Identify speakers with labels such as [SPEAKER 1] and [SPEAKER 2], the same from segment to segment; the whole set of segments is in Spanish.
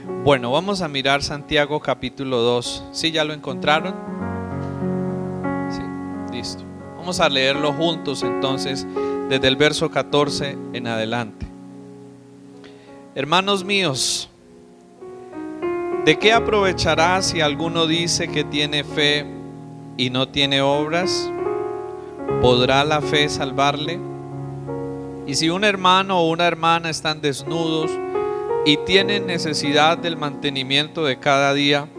[SPEAKER 1] Bueno, vamos a mirar Santiago capítulo 2. ¿Sí, ya lo encontraron? Sí, listo. Vamos a leerlo juntos entonces desde el verso 14 en adelante. Hermanos míos, ¿de qué aprovechará si alguno dice que tiene fe y no tiene obras? ¿Podrá la fe salvarle? Y si un hermano o una hermana están desnudos y tienen necesidad del mantenimiento de cada día,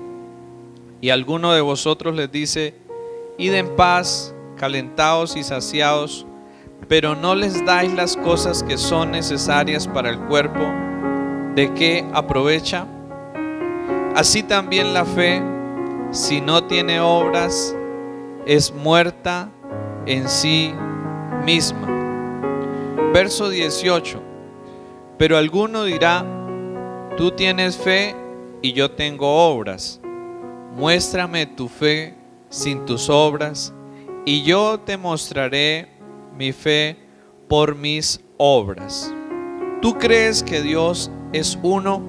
[SPEAKER 1] y alguno de vosotros les dice: id en paz, calentaos y saciaos, pero no les dais las cosas que son necesarias para el cuerpo, ¿de qué aprovecha? Así también la fe, si no tiene obras, es muerta en sí misma. Verso 18. Pero alguno dirá: tú tienes fe y yo tengo obras. Muéstrame tu fe sin tus obras, y yo te mostraré mi fe por mis obras. ¿Tú crees que Dios es uno?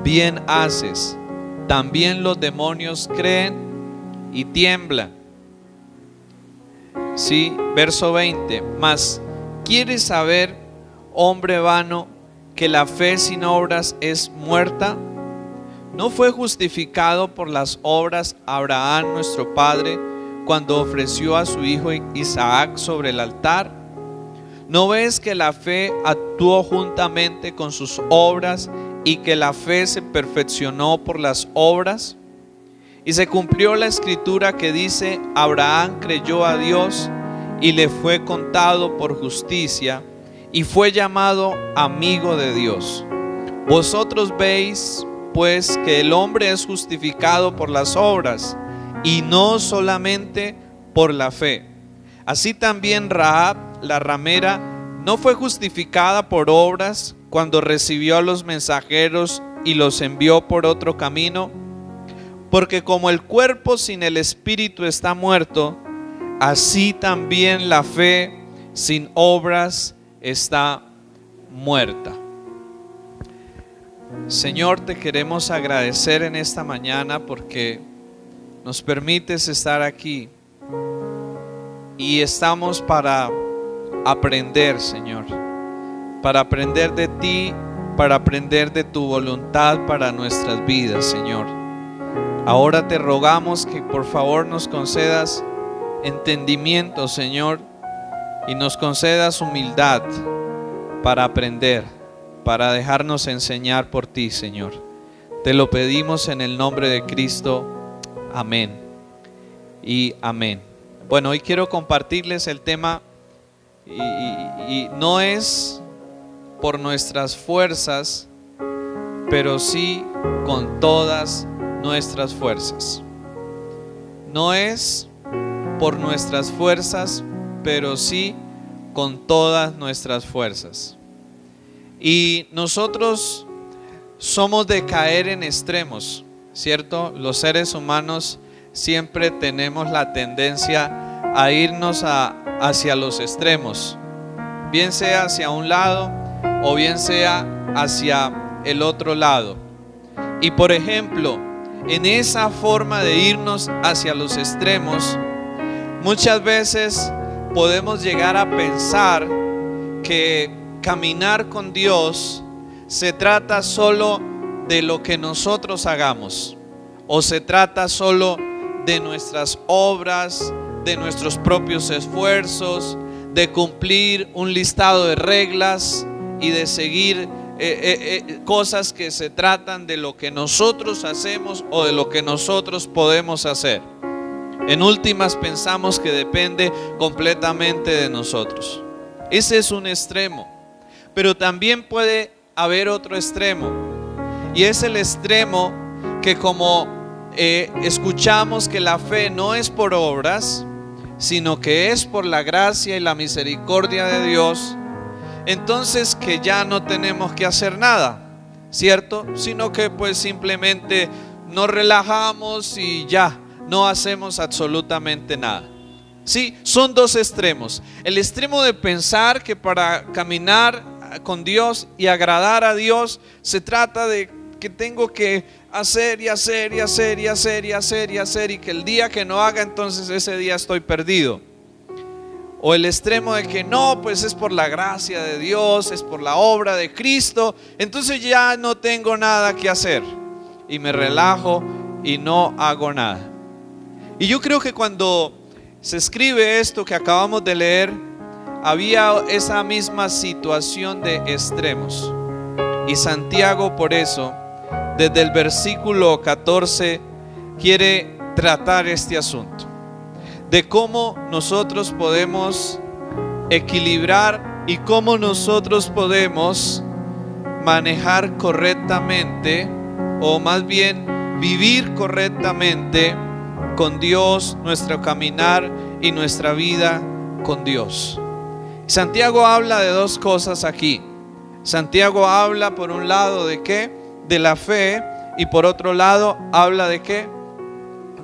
[SPEAKER 1] Bien haces. También los demonios creen y tiemblan. Sí, verso 20. Mas, ¿quieres saber, hombre vano, que la fe sin obras es muerta? ¿No fue justificado por las obras Abraham nuestro padre cuando ofreció a su hijo Isaac sobre el altar? ¿No ves que la fe actuó juntamente con sus obras y que la fe se perfeccionó por las obras? Y se cumplió la escritura que dice: Abraham creyó a Dios y le fue contado por justicia, y fue llamado amigo de Dios. Vosotros veis pues que el hombre es justificado por las obras y no solamente por la fe. Así también Rahab, la ramera, no fue justificada por obras cuando recibió a los mensajeros y los envió por otro camino, porque como el cuerpo sin el espíritu está muerto, así también la fe sin obras está muerta. Señor, te queremos agradecer en esta mañana porque nos permites estar aquí y estamos para aprender, Señor, para aprender de ti, para aprender de tu voluntad para nuestras vidas, Señor. Ahora te rogamos que por favor nos concedas entendimiento, Señor, y nos concedas humildad para aprender, para dejarnos enseñar por ti, Señor. Te lo pedimos en el nombre de Cristo. Amén y amén. Bueno, hoy quiero compartirles el tema y no es por nuestras fuerzas, pero sí con todas nuestras fuerzas. No es por nuestras fuerzas, pero sí con todas nuestras fuerzas. Y nosotros somos de caer en extremos, ¿cierto? Los seres humanos siempre tenemos la tendencia a irnos hacia los extremos, bien sea hacia un lado o bien sea hacia el otro lado. Y por ejemplo, en esa forma de irnos hacia los extremos, muchas veces podemos llegar a pensar que caminar con Dios se trata solo de lo que nosotros hagamos, o se trata solo de nuestras obras, de nuestros propios esfuerzos, de cumplir un listado de reglas y de seguir cosas que se tratan de lo que nosotros hacemos o de lo que nosotros podemos hacer. En últimas, pensamos que depende completamente de nosotros. Ese es un extremo. Pero también puede haber otro extremo, y es el extremo que, como escuchamos que la fe no es por obras, sino que es por la gracia y la misericordia de Dios, entonces que ya no tenemos que hacer nada, ¿cierto? Sino que pues simplemente nos relajamos y ya no hacemos absolutamente nada. Sí, son dos extremos. El extremo de pensar que para caminar con Dios y agradar a Dios se trata de que tengo que hacer y hacer y hacer y hacer y hacer y hacer, y que el día que no haga, entonces ese día estoy perdido. O el extremo de que no, pues es por la gracia de Dios, es por la obra de Cristo, entonces ya no tengo nada que hacer y me relajo y no hago nada. Y yo creo que cuando se escribe esto que acabamos de leer, había esa misma situación de extremos. Y Santiago, por eso, desde el versículo 14, quiere tratar este asunto de cómo nosotros podemos equilibrar y cómo nosotros podemos manejar correctamente, o más bien vivir correctamente con Dios, nuestro caminar y nuestra vida con Dios. Santiago habla de dos cosas aquí. Santiago habla por un lado de qué, de la fe, y por otro lado habla de qué,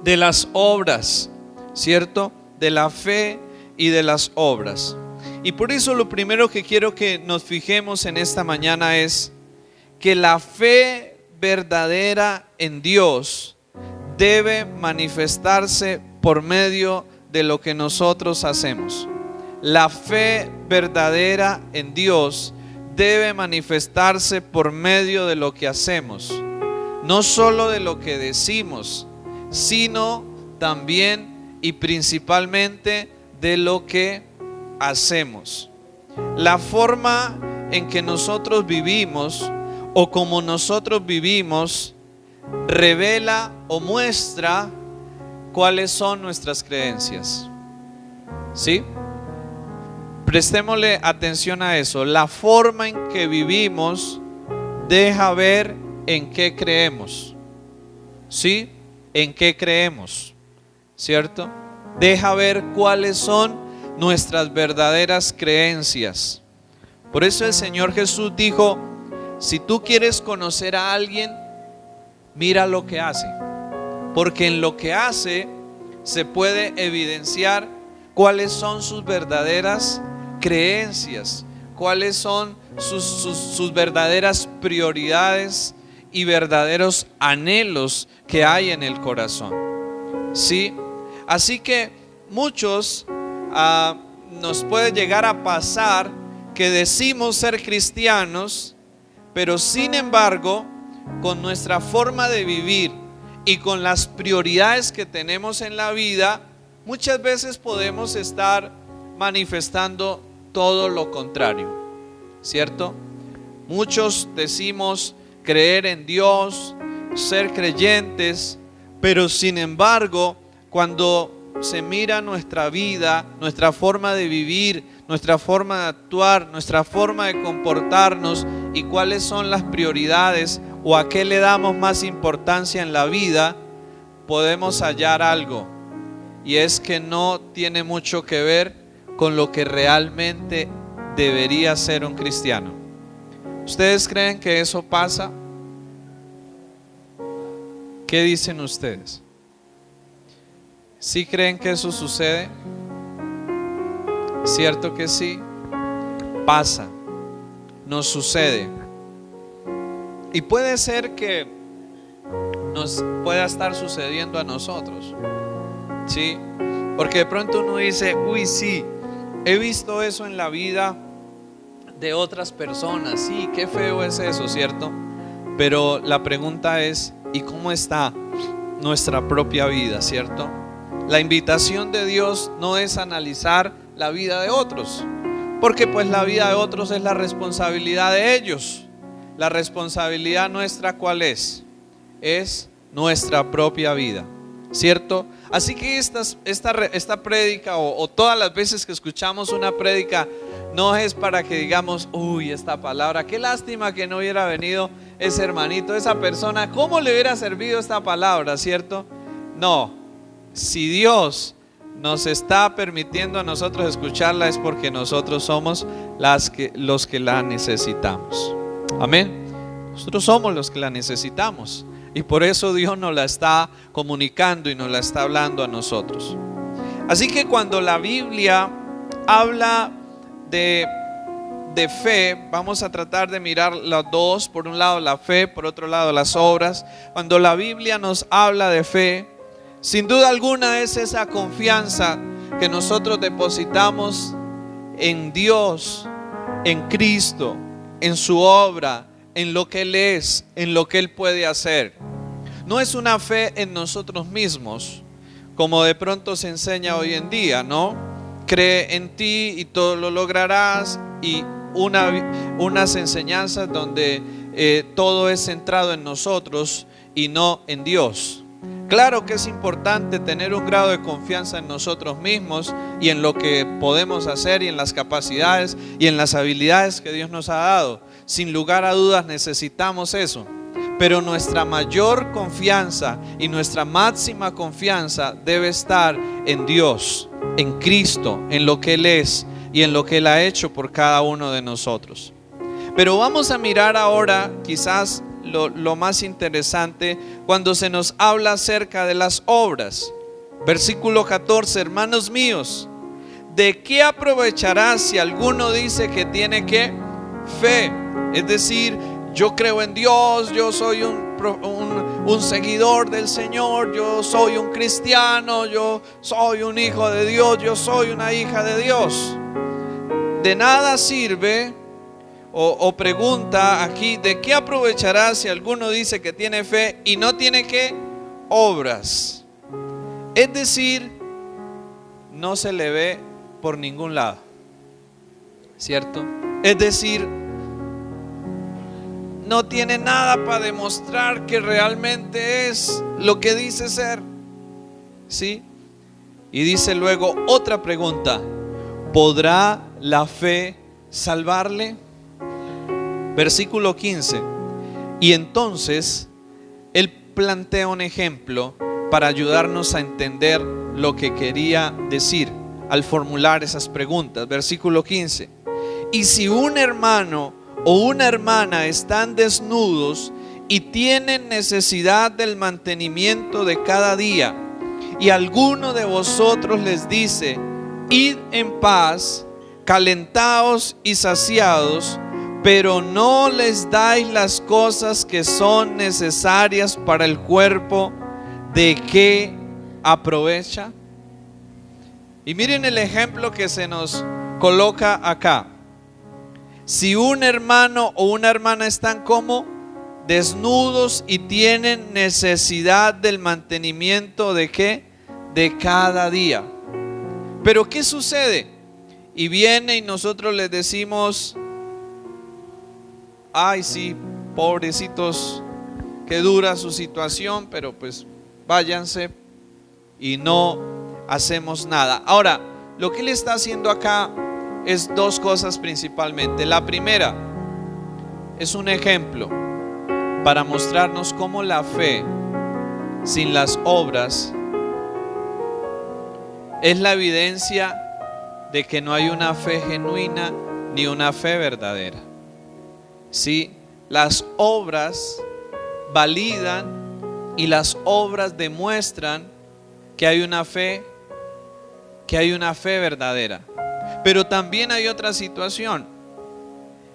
[SPEAKER 1] de las obras, ¿cierto? De la fe y de las obras. Y por eso lo primero que quiero que nos fijemos en esta mañana es que la fe verdadera en Dios debe manifestarse por medio de lo que nosotros hacemos. La fe verdadera en Dios debe manifestarse por medio de lo que hacemos, no solo de lo que decimos, sino también y principalmente de lo que hacemos. La forma en que nosotros vivimos o como nosotros vivimos revela o muestra cuáles son nuestras creencias. ¿Sí? Prestémosle atención a eso. La forma en que vivimos deja ver en qué creemos. ¿Sí? En qué creemos, ¿cierto? Deja ver cuáles son nuestras verdaderas creencias. Por eso el Señor Jesús dijo: si tú quieres conocer a alguien, mira lo que hace, porque en lo que hace se puede evidenciar cuáles son sus verdaderas creencias, cuáles son sus verdaderas prioridades y verdaderos anhelos que hay en el corazón. ¿Sí? Así que muchos nos puede llegar a pasar que decimos ser cristianos, pero sin embargo, con nuestra forma de vivir y con las prioridades que tenemos en la vida, muchas veces podemos estar manifestando todo lo contrario, ¿cierto? Muchos decimos creer en Dios, ser creyentes, pero sin embargo, cuando se mira nuestra vida, nuestra forma de vivir, nuestra forma de actuar, nuestra forma de comportarnos y cuáles son las prioridades o a qué le damos más importancia en la vida, podemos hallar algo, y es que no tiene mucho que ver con lo que realmente debería ser un cristiano. ¿Ustedes creen que eso pasa? ¿Qué dicen ustedes? ¿Sí creen que eso sucede? ¿Cierto que sí? Pasa, nos sucede. Y puede ser que nos pueda estar sucediendo a nosotros, ¿sí? Porque de pronto uno dice: uy, sí, he visto eso en la vida de otras personas. Sí, qué feo es eso, ¿cierto? Pero la pregunta es: ¿y cómo está nuestra propia vida, cierto? La invitación de Dios no es analizar la vida de otros, porque pues la vida de otros es la responsabilidad de ellos. La responsabilidad nuestra, ¿cuál es? Es nuestra propia vida, ¿cierto? Así que esta prédica o todas las veces que escuchamos una prédica, no es para que digamos: uy, esta palabra, qué lástima que no hubiera venido ese hermanito, esa persona, ¿cómo le hubiera servido esta palabra, cierto? No, si Dios nos está permitiendo a nosotros escucharla, es porque nosotros somos los que la necesitamos. Amén. Nosotros somos los que la necesitamos, y por eso Dios nos la está comunicando y nos la está hablando a nosotros. Así que cuando la Biblia habla de de fe, vamos a tratar de mirar las dos, por un lado la fe, por otro lado las obras. Cuando la Biblia nos habla de fe, sin duda alguna es esa confianza que nosotros depositamos en Dios, en Cristo, en su obra, en lo que Él es, en lo que Él puede hacer. No es una fe en nosotros mismos, como de pronto se enseña hoy en día, ¿no? Cree en ti y todo lo lograrás, y unas enseñanzas donde todo es centrado en nosotros y no en Dios. Claro que es importante tener un grado de confianza en nosotros mismos y en lo que podemos hacer y en las capacidades y en las habilidades que Dios nos ha dado. Sin lugar a dudas necesitamos eso. Pero nuestra mayor confianza y nuestra máxima confianza debe estar en Dios, en Cristo, en lo que Él es y en lo que Él ha hecho por cada uno de nosotros. Pero vamos a mirar ahora quizás lo más interesante cuando se nos habla acerca de las obras. Versículo 14, hermanos míos, ¿de qué aprovechará si alguno dice que tiene ¿qué? Fe? Es decir, yo creo en Dios, yo soy un seguidor del Señor, yo soy un cristiano, yo soy un hijo de Dios, yo soy una hija de Dios. De nada sirve, o pregunta aquí, ¿de qué aprovechará si alguno dice que tiene fe y no tiene ¿qué? Obras? Es decir, no se le ve por ningún lado, ¿cierto? Es decir, no tiene nada para demostrar que realmente es lo que dice ser, ¿sí? Y dice luego otra pregunta: ¿podrá la fe salvarle? Versículo 15. Y entonces él plantea un ejemplo para ayudarnos a entender lo que quería decir al formular esas preguntas. Versículo 15. Y si un hermano o una hermana están desnudos y tienen necesidad del mantenimiento de cada día, y alguno de vosotros les dice: id en paz, calentaos y saciados, pero no les dais las cosas que son necesarias para el cuerpo, ¿de qué aprovecha? Y miren el ejemplo que se nos coloca acá. Si un hermano o una hermana están como desnudos y tienen necesidad del mantenimiento de ¿qué? De cada día. Pero ¿qué sucede? Y viene y nosotros les decimos: ay, sí, pobrecitos, qué dura su situación, pero pues váyanse, y no hacemos nada. Ahora, lo que él está haciendo acá es dos cosas principalmente. La primera es un ejemplo para mostrarnos cómo la fe sin las obras es la evidencia de que no hay una fe genuina ni una fe verdadera. Sí, las obras validan y las obras demuestran que hay una fe verdadera. Pero también hay otra situación,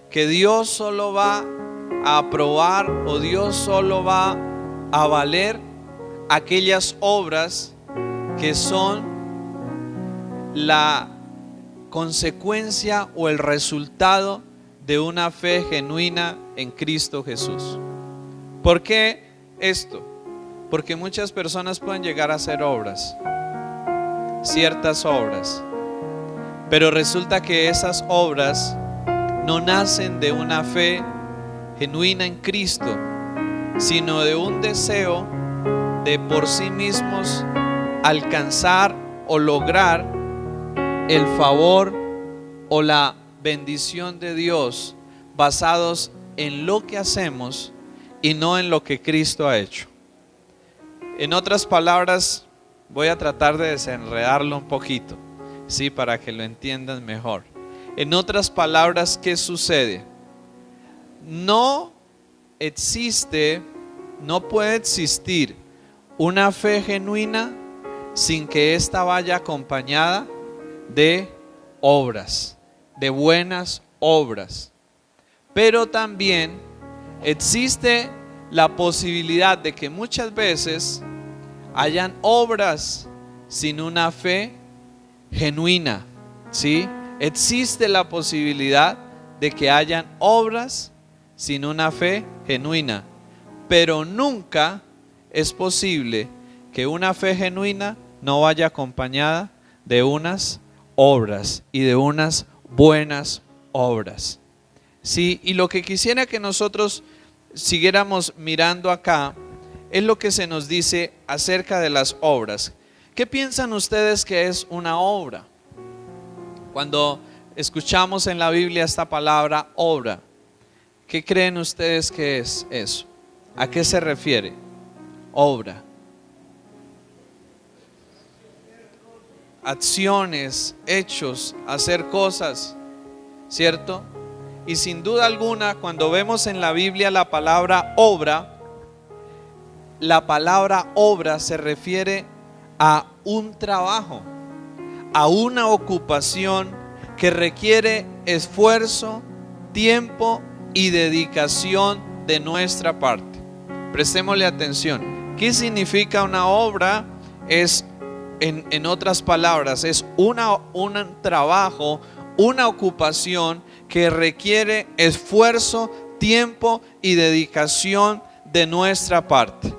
[SPEAKER 1] que Dios solo va a aprobar, o Dios solo va a valer aquellas obras que son la consecuencia o el resultado de una fe genuina en Cristo Jesús. ¿Por qué esto? Porque muchas personas pueden llegar a hacer obras, ciertas obras, pero resulta que esas obras no nacen de una fe genuina en Cristo, sino de un deseo de por sí mismos alcanzar o lograr el favor o la bendición de Dios basados en lo que hacemos y no en lo que Cristo ha hecho. En otras palabras, voy a tratar de desenredarlo un poquito, sí, para que lo entiendan mejor. En otras palabras, ¿qué sucede? No puede existir una fe genuina sin que ésta vaya acompañada de obras, de buenas obras. Pero también existe la posibilidad de que muchas veces hayan obras sin una fe genuina, ¿sí? Existe la posibilidad de que hayan obras sin una fe genuina, pero nunca es posible que una fe genuina no vaya acompañada de unas obras y de unas buenas obras. Sí, y lo que quisiera que nosotros siguiéramos mirando acá es lo que se nos dice acerca de las obras. ¿Qué piensan ustedes que es una obra? Cuando escuchamos en la Biblia esta palabra obra, ¿qué creen ustedes que es eso? ¿A qué se refiere? Obra. Acciones, hechos, hacer cosas, ¿cierto? Y sin duda alguna, cuando vemos en la Biblia la palabra obra se refiere a un trabajo, a una ocupación que requiere esfuerzo, tiempo y dedicación de nuestra parte. Prestémosle atención. ¿Qué significa una obra? Es, en otras palabras, es un trabajo, una ocupación que requiere esfuerzo, tiempo y dedicación de nuestra parte.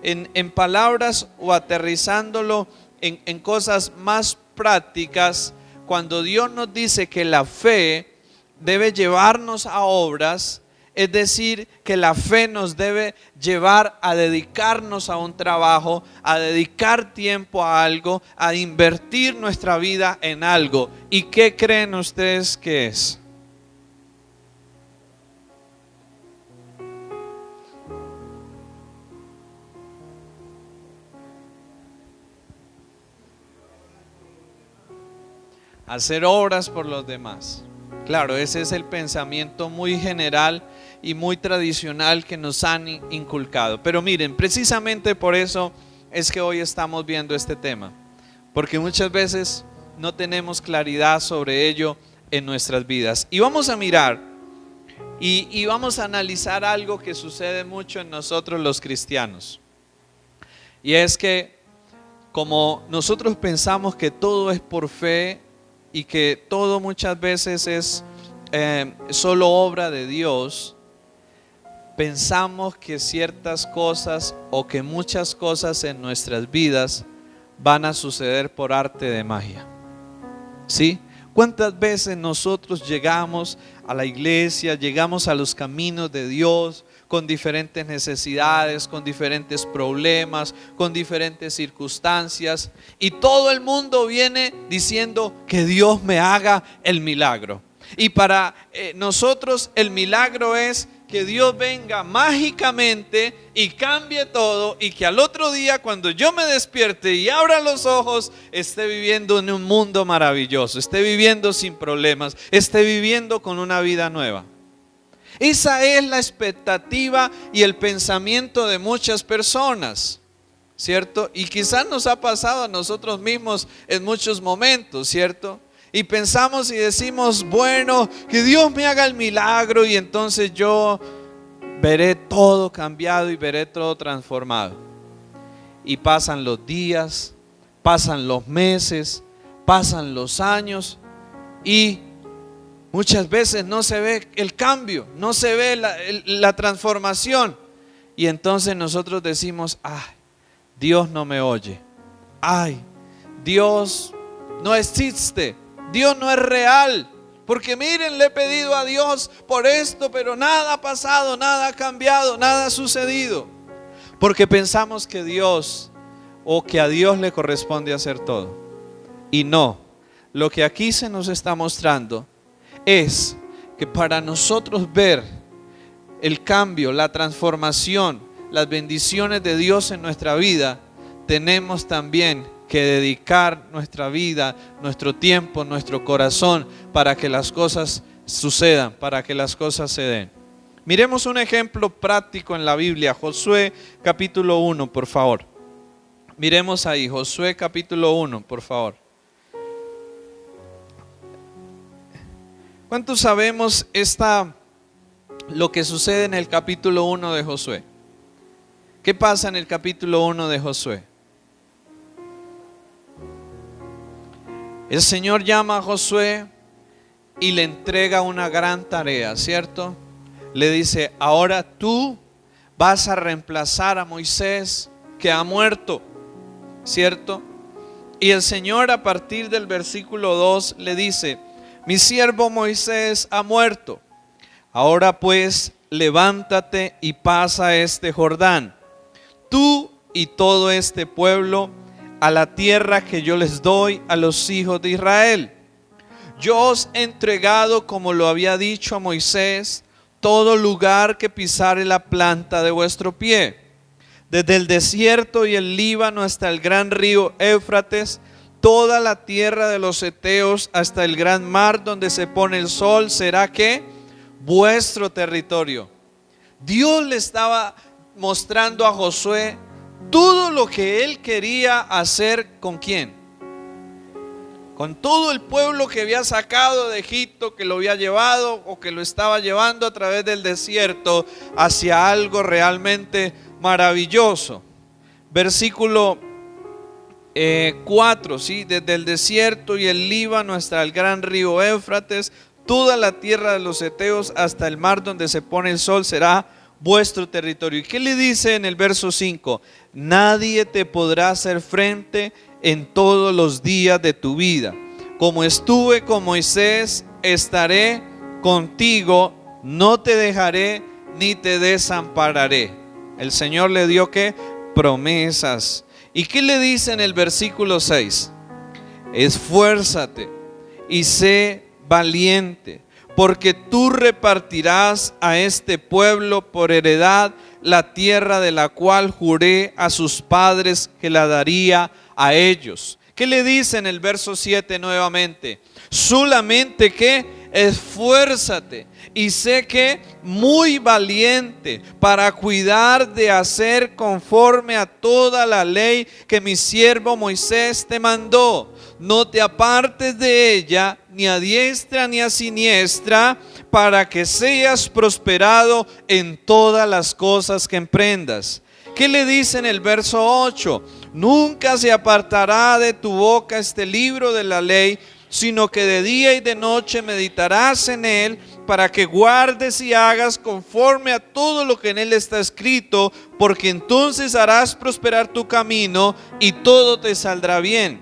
[SPEAKER 1] En palabras o aterrizándolo en cosas más prácticas, cuando Dios nos dice que la fe debe llevarnos a obras, es decir, que la fe nos debe llevar a dedicarnos a un trabajo, a dedicar tiempo a algo, a invertir nuestra vida en algo. ¿Y qué creen ustedes que es? Hacer obras por los demás. Claro, ese es el pensamiento muy general y muy tradicional que nos han inculcado. Pero miren, precisamente por eso es que hoy estamos viendo este tema, porque muchas veces no tenemos claridad sobre ello en nuestras vidas. Y vamos a mirar y vamos a analizar algo que sucede mucho en nosotros los cristianos. Y es que como nosotros pensamos que todo es por fe y que todo muchas veces es solo obra de Dios, pensamos que ciertas cosas o que muchas cosas en nuestras vidas van a suceder por arte de magia. ¿Sí? ¿Cuántas veces nosotros llegamos a la iglesia, llegamos a los caminos de Dios con diferentes necesidades, con diferentes problemas, con diferentes circunstancias, y todo el mundo viene diciendo que Dios me haga el milagro? Y para nosotros el milagro es que Dios venga mágicamente y cambie todo, y que al otro día, cuando yo me despierte y abra los ojos, esté viviendo en un mundo maravilloso, esté viviendo sin problemas, esté viviendo con una vida nueva. Esa es la expectativa y el pensamiento de muchas personas, ¿cierto? Y quizás nos ha pasado a nosotros mismos en muchos momentos, ¿cierto? Y pensamos y decimos, bueno, que Dios me haga el milagro y entonces yo veré todo cambiado y veré todo transformado. Y pasan los días, pasan los meses, pasan los años y muchas veces no se ve el cambio, no se ve la transformación. Y entonces nosotros decimos, ay, Dios no me oye, ay, Dios no existe, Dios no es real, porque miren, le he pedido a Dios por esto, pero nada ha pasado, nada ha cambiado, nada ha sucedido. Porque pensamos que Dios, o que a Dios le corresponde hacer todo. Y no, lo que aquí se nos está mostrando es que para nosotros ver el cambio, la transformación, las bendiciones de Dios en nuestra vida, tenemos también que dedicar nuestra vida, nuestro tiempo, nuestro corazón para que las cosas sucedan, para que las cosas se den. Miremos un ejemplo práctico en la Biblia, Josué capítulo 1, por favor. Miremos ahí, Josué capítulo 1, por favor. ¿Cuántos sabemos lo que sucede en el capítulo 1 de Josué? ¿Qué pasa en el capítulo 1 de Josué? El Señor llama a Josué y le entrega una gran tarea, ¿cierto? Le dice, ahora tú vas a reemplazar a Moisés que ha muerto, ¿cierto? Y el Señor a partir del versículo 2 le dice, mi siervo Moisés ha muerto. Ahora pues levántate y pasa este Jordán, tú y todo este pueblo, a la tierra que yo les doy a los hijos de Israel. Yo os he entregado, como lo había dicho a Moisés, todo lugar que pisare la planta de vuestro pie, desde el desierto y el Líbano hasta el gran río Éufrates, toda la tierra de los heteos hasta el gran mar donde se pone el sol, será que vuestro territorio. Dios le estaba mostrando a Josué todo lo que él quería hacer. ¿Con quién? Con todo el pueblo que había sacado de Egipto, que lo había llevado o que lo estaba llevando a través del desierto hacia algo realmente maravilloso. Versículo 4, ¿sí? Desde el desierto y el Líbano hasta el gran río Éufrates, toda la tierra de los heteos hasta el mar donde se pone el sol será vuestro territorio. ¿Y qué le dice en el verso 5? Nadie te podrá hacer frente en todos los días de tu vida. Como estuve con Moisés, estaré contigo, no te dejaré ni te desampararé. El Señor le dio ¿qué? Promesas. ¿Y qué le dice en el versículo 6? Esfuérzate y sé valiente, porque tú repartirás a este pueblo por heredad la tierra de la cual juré a sus padres que la daría a ellos. ¿Qué le dice en el verso 7 nuevamente? Solamente que esfuérzate y sé que muy valiente para cuidar de hacer conforme a toda la ley que mi siervo Moisés te mandó. No te apartes de ella ni a diestra ni a siniestra, para que seas prosperado en todas las cosas que emprendas. ¿Qué le dice en el verso 8? Nunca se apartará de tu boca este libro de la ley, sino que de día y de noche meditarás en él, para que guardes y hagas conforme a todo lo que en él está escrito, porque entonces harás prosperar tu camino y todo te saldrá bien.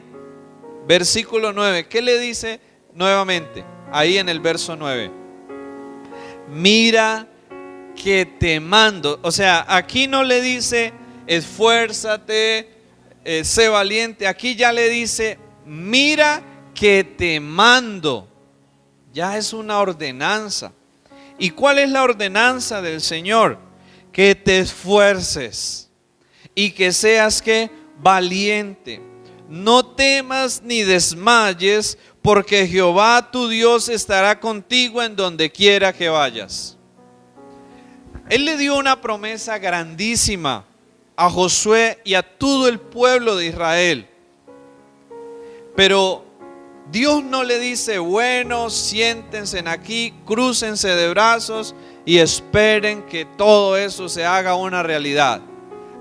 [SPEAKER 1] Versículo 9, ¿qué le dice nuevamente? Ahí en el verso 9. Mira que te mando. O sea, aquí no le dice esfuérzate, sé valiente. Aquí ya le dice mira que te mando. Ya es una ordenanza. ¿Y cuál es la ordenanza del Señor? Que te esfuerces y que seas que valiente. No temas ni desmayes, porque Jehová tu Dios estará contigo en donde quiera que vayas. Él le dio una promesa grandísima a Josué y a todo el pueblo de Israel. Pero Dios no le dice, bueno, siéntense aquí, crúcense de brazos y esperen que todo eso se haga una realidad.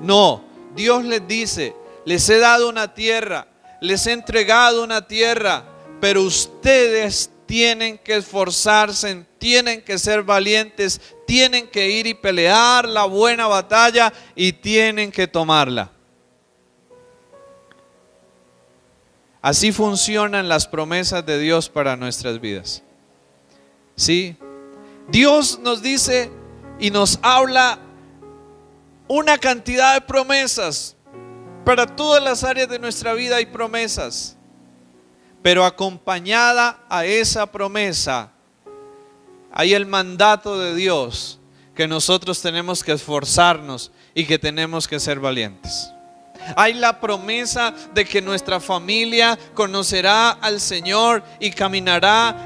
[SPEAKER 1] No, Dios les dice, les he dado una tierra, les he entregado una tierra, pero ustedes tienen que esforzarse, tienen que ser valientes, tienen que ir y pelear la buena batalla y tienen que tomarla. Así funcionan las promesas de Dios para nuestras vidas. ¿Sí? Dios nos dice y nos habla una cantidad de promesas. Para todas las áreas de nuestra vida hay promesas. Pero acompañada a esa promesa hay el mandato de Dios, que nosotros tenemos que esforzarnos y que tenemos que ser valientes. Hay la promesa de que nuestra familia conocerá al Señor y caminará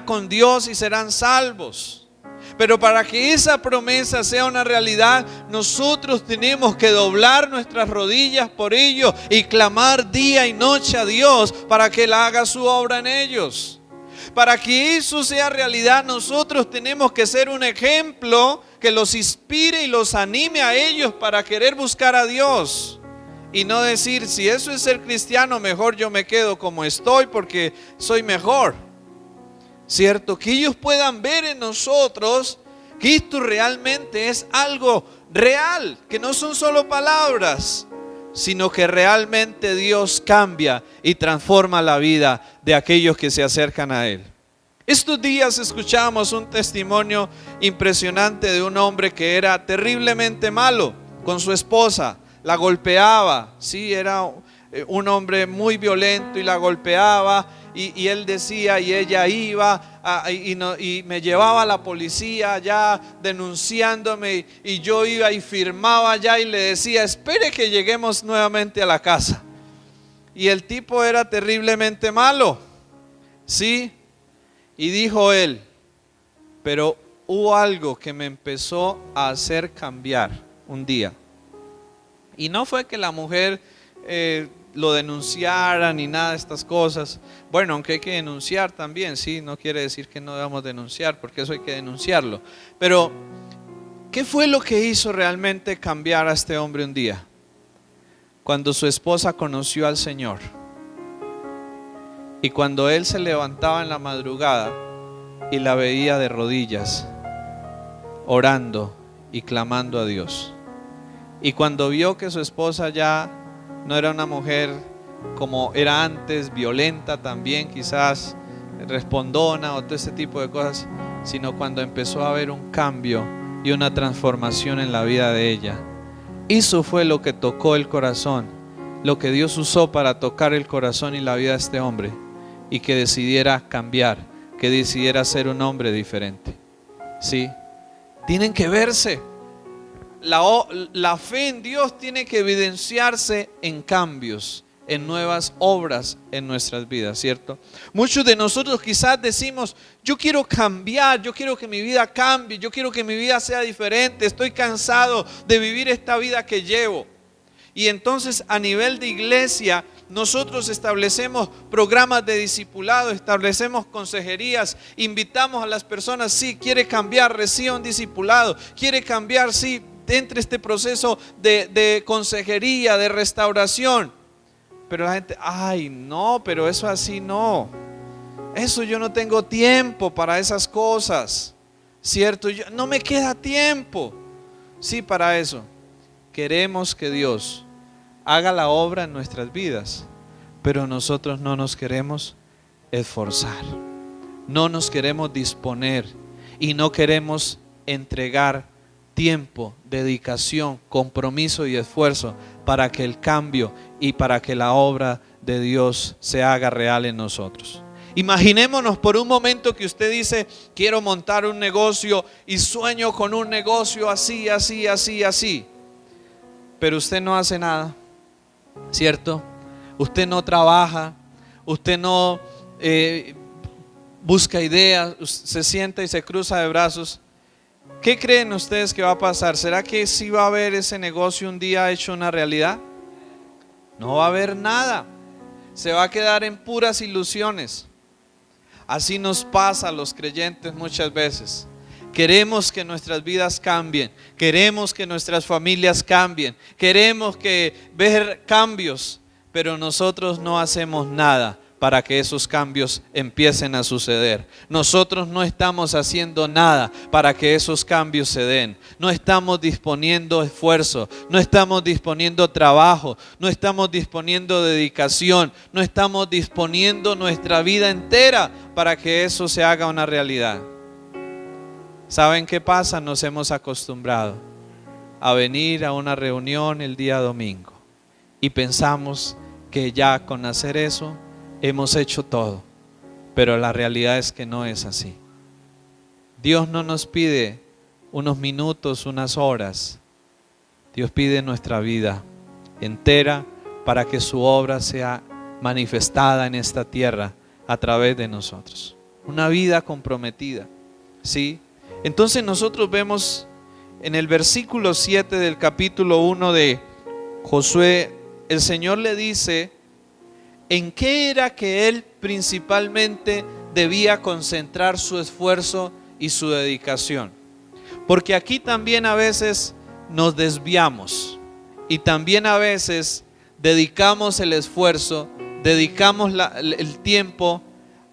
[SPEAKER 1] con Dios y serán salvos. Pero para que esa promesa sea una realidad, nosotros tenemos que doblar nuestras rodillas por ellos y clamar día y noche a Dios para que Él haga su obra en ellos. Para que eso sea realidad, nosotros tenemos que ser un ejemplo que los inspire y los anime a ellos para querer buscar a Dios. Y no decir, si eso es ser cristiano, mejor yo me quedo como estoy porque soy mejor. ¿Cierto? Que ellos puedan ver en nosotros que esto realmente es algo real, que no son solo palabras, sino que realmente Dios cambia y transforma la vida de aquellos que se acercan a Él. Estos días escuchamos un testimonio impresionante de un hombre que era terriblemente malo con su esposa, la golpeaba, sí, era un hombre muy violento y la golpeaba, y él decía, y ella iba y me llevaba a la policía ya denunciándome, y yo iba y firmaba ya y le decía, espere que lleguemos nuevamente a la casa. Y el tipo era terriblemente malo, sí. Y dijo él, pero hubo algo que me empezó a hacer cambiar un día. Y no fue que la mujer lo denunciara ni nada de estas cosas. Bueno, aunque hay que denunciar también, sí, no quiere decir que no debamos denunciar, porque eso hay que denunciarlo. Pero, ¿qué fue lo que hizo realmente cambiar a este hombre un día? Cuando su esposa conoció al Señor. Y cuando él se levantaba en la madrugada y la veía de rodillas, orando y clamando a Dios. Y cuando vio que su esposa ya no era una mujer como era antes, violenta también, quizás respondona o todo ese tipo de cosas, sino cuando empezó a haber un cambio y una transformación en la vida de ella. Eso fue lo que tocó el corazón, lo que Dios usó para tocar el corazón y la vida de este hombre, y que decidiera cambiar, que decidiera ser un hombre diferente. Sí, tienen que verse. La fe en Dios tiene que evidenciarse en cambios, en nuevas obras en nuestras vidas, ¿cierto? Muchos de nosotros quizás decimos, yo quiero cambiar, yo quiero que mi vida cambie, yo quiero que mi vida sea diferente, estoy cansado de vivir esta vida que llevo. Y entonces a nivel de iglesia nosotros establecemos programas de discipulado, establecemos consejerías, invitamos a las personas, sí, quiere cambiar, reciba un discipulado, quiere cambiar, sí, entre este proceso de consejería, de restauración. Pero la gente, ay no, pero eso así no, eso yo no tengo tiempo para esas cosas, ¿cierto? No me queda tiempo, sí, para eso. Queremos que Dios haga la obra en nuestras vidas, pero nosotros no nos queremos esforzar, no nos queremos disponer y no queremos entregar tiempo, dedicación, compromiso y esfuerzo para que el cambio y para que la obra de Dios se haga real en nosotros. Imaginémonos por un momento que usted dice, quiero montar un negocio y sueño con un negocio así, así, así, así, pero usted no hace nada, ¿cierto? Usted no trabaja, usted no busca ideas, se sienta y se cruza de brazos. ¿Qué creen ustedes que va a pasar? ¿Será que sí va a haber ese negocio un día hecho una realidad? No va a haber nada, se va a quedar en puras ilusiones. Así nos pasa a los creyentes muchas veces. Queremos que nuestras vidas cambien, queremos que nuestras familias cambien, queremos ver cambios, pero nosotros no hacemos nada para que esos cambios empiecen a suceder. Nosotros no estamos haciendo nada para que esos cambios se den. No estamos disponiendo esfuerzo, no estamos disponiendo trabajo, no estamos disponiendo dedicación, no estamos disponiendo nuestra vida entera para que eso se haga una realidad. ¿Saben qué pasa? Nos hemos acostumbrado a venir a una reunión el día domingo y pensamos que ya con hacer eso hemos hecho todo, pero la realidad es que no es así. Dios no nos pide unos minutos, unas horas. Dios pide nuestra vida entera para que su obra sea manifestada en esta tierra a través de nosotros. Una vida comprometida, ¿sí? Entonces nosotros vemos en el versículo 7 del capítulo 1 de Josué, el Señor le dice en qué era que él principalmente debía concentrar su esfuerzo y su dedicación. Porque aquí también a veces nos desviamos y también a veces dedicamos el esfuerzo, dedicamos el tiempo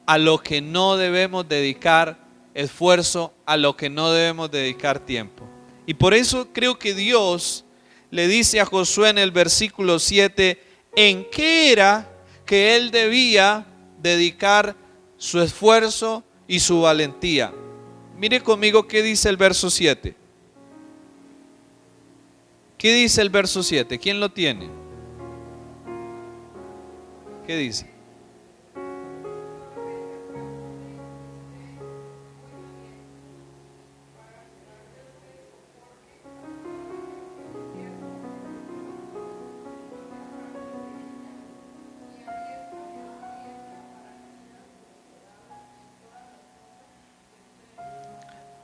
[SPEAKER 1] a lo que no debemos dedicar esfuerzo, a lo que no debemos dedicar tiempo. Y por eso creo que Dios le dice a Josué en el versículo 7 en qué era que él debía dedicar su esfuerzo y su valentía. Mire conmigo qué dice el verso 7. ¿Qué dice el verso 7? ¿Quién lo tiene? ¿Qué dice?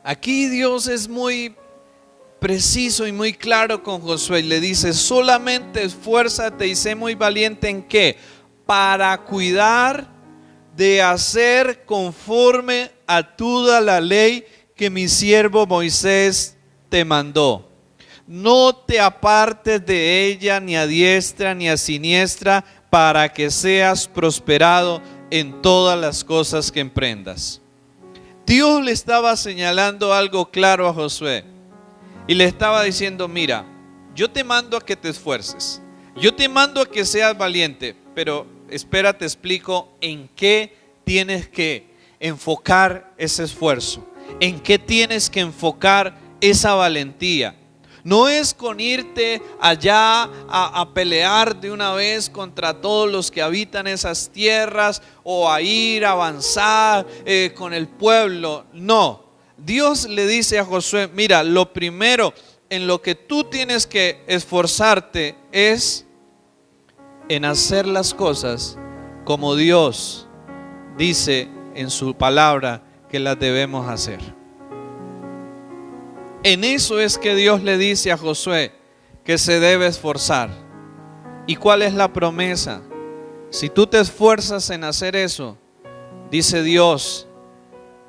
[SPEAKER 1] Aquí Dios es muy preciso y muy claro con Josué y le dice: solamente esfuérzate y sé muy valiente en qué, para cuidar de hacer conforme a toda la ley que mi siervo Moisés te mandó. No te apartes de ella ni a diestra ni a siniestra, para que seas prosperado en todas las cosas que emprendas. Dios le estaba señalando algo claro a Josué y le estaba diciendo: mira, yo te mando a que te esfuerces, yo te mando a que seas valiente, pero espera, te explico en qué tienes que enfocar ese esfuerzo, en qué tienes que enfocar esa valentía. No es con irte allá a pelear de una vez contra todos los que habitan esas tierras o a ir a avanzar con el pueblo. No, Dios le dice a Josué: mira, lo primero en lo que tú tienes que esforzarte es en hacer las cosas como Dios dice en su palabra que las debemos hacer. En eso es que Dios le dice a Josué que se debe esforzar. ¿Y cuál es la promesa? Si tú te esfuerzas en hacer eso, dice Dios,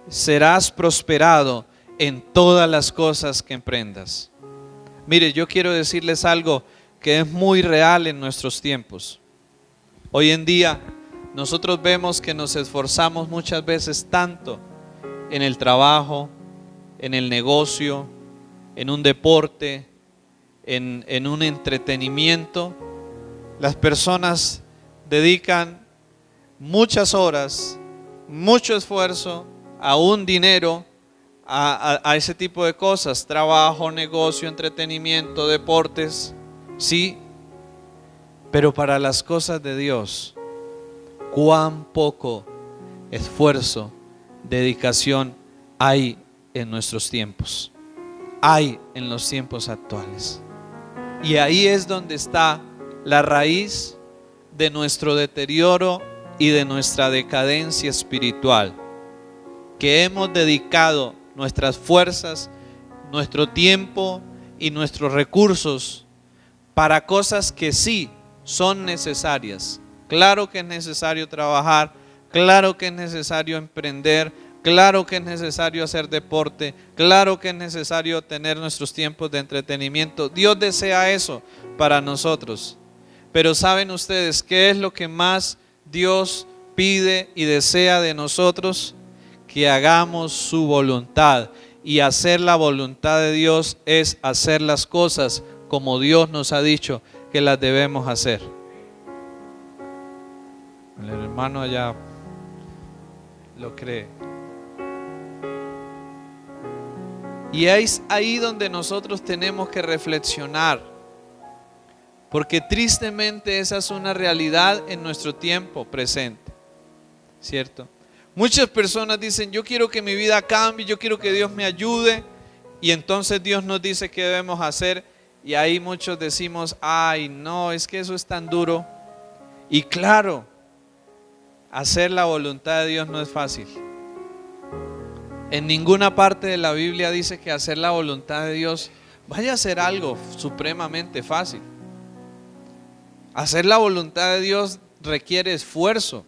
[SPEAKER 1] serás prosperado en todas las cosas que emprendas. Mire, yo quiero decirles algo que es muy real en nuestros tiempos. Hoy en día nosotros vemos que nos esforzamos muchas veces tanto en el trabajo, en el negocio, en un deporte, en un entretenimiento. Las personas dedican muchas horas, mucho esfuerzo, aún dinero a ese tipo de cosas: trabajo, negocio, entretenimiento, deportes, sí, pero para las cosas de Dios, cuán poco esfuerzo, dedicación hay en nuestros tiempos, hay en los tiempos actuales. Y ahí es donde está la raíz de nuestro deterioro y de nuestra decadencia espiritual, que hemos dedicado nuestras fuerzas, nuestro tiempo y nuestros recursos para cosas que sí son necesarias. Claro que es necesario trabajar, claro que es necesario emprender, claro que es necesario hacer deporte, claro que es necesario tener nuestros tiempos de entretenimiento. Dios desea eso para nosotros. Pero ¿saben ustedes qué es lo que más Dios pide y desea de nosotros? Que hagamos su voluntad. Y hacer la voluntad de Dios es hacer las cosas como Dios nos ha dicho que las debemos hacer. El hermano allá lo cree. Y es ahí donde nosotros tenemos que reflexionar, porque tristemente esa es una realidad en nuestro tiempo presente, ¿cierto? Muchas personas dicen: yo quiero que mi vida cambie, yo quiero que Dios me ayude, y entonces Dios nos dice qué debemos hacer, y ahí muchos decimos: ay, no, es que eso es tan duro. Y claro, hacer la voluntad de Dios no es fácil. En ninguna parte de la Biblia dice que hacer la voluntad de Dios vaya a ser algo supremamente fácil. Hacer la voluntad de Dios requiere esfuerzo,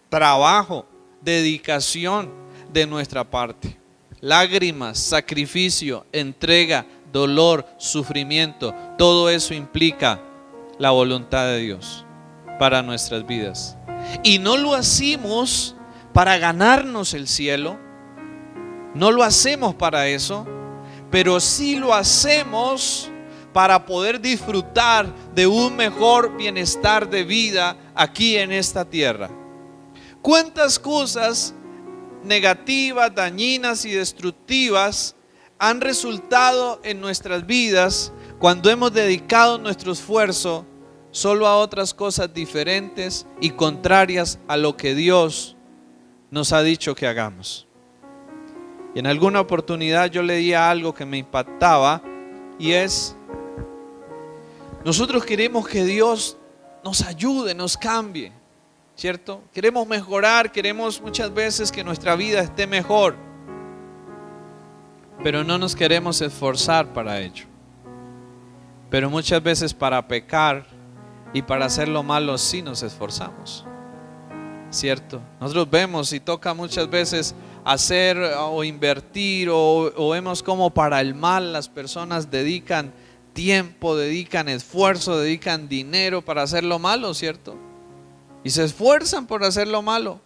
[SPEAKER 1] trabajo, dedicación de nuestra parte. Lágrimas, sacrificio, entrega, dolor, sufrimiento, todo eso implica la voluntad de Dios para nuestras vidas. Y no lo hacemos para ganarnos el cielo, no lo hacemos para eso, pero sí lo hacemos para poder disfrutar de un mejor bienestar de vida aquí en esta tierra. ¿Cuántas cosas negativas, dañinas y destructivas han resultado en nuestras vidas cuando hemos dedicado nuestro esfuerzo solo a otras cosas diferentes y contrarias a lo que Dios nos ha dicho que hagamos? Y en alguna oportunidad yo leía algo que me impactaba, y es: nosotros queremos que Dios nos ayude, nos cambie, ¿cierto? Queremos mejorar, queremos muchas veces que nuestra vida esté mejor, pero no nos queremos esforzar para ello. Pero muchas veces para pecar y para hacer lo malo sí nos esforzamos, ¿cierto? Nosotros vemos y toca muchas veces hacer o invertir, o vemos como para el mal las personas dedican tiempo, dedican esfuerzo, dedican dinero para hacer lo malo, ¿cierto? Y se esfuerzan por hacer lo malo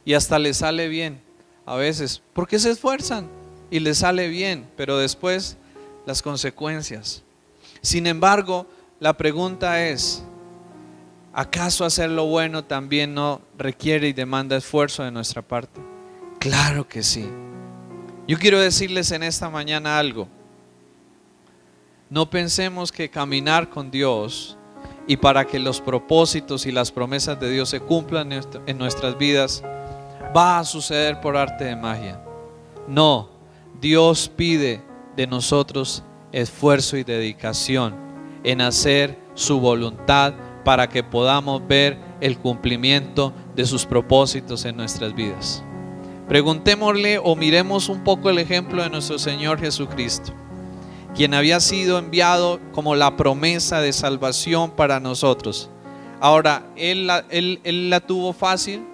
[SPEAKER 1] y hasta les sale bien a veces, porque se esfuerzan y les sale bien, pero después las consecuencias. Sin embargo, la pregunta es: ¿acaso hacer lo bueno también no requiere y demanda esfuerzo de nuestra parte? Claro que sí. Yo quiero decirles en esta mañana algo. No pensemos que caminar con Dios y para que los propósitos y las promesas de Dios se cumplan en nuestras vidas va a suceder por arte de magia. No, Dios pide de nosotros esfuerzo y dedicación en hacer su voluntad para que podamos ver el cumplimiento de sus propósitos en nuestras vidas. Preguntémosle o miremos un poco el ejemplo de nuestro Señor Jesucristo, quien había sido enviado como la promesa de salvación para nosotros. Ahora, Él la tuvo fácil.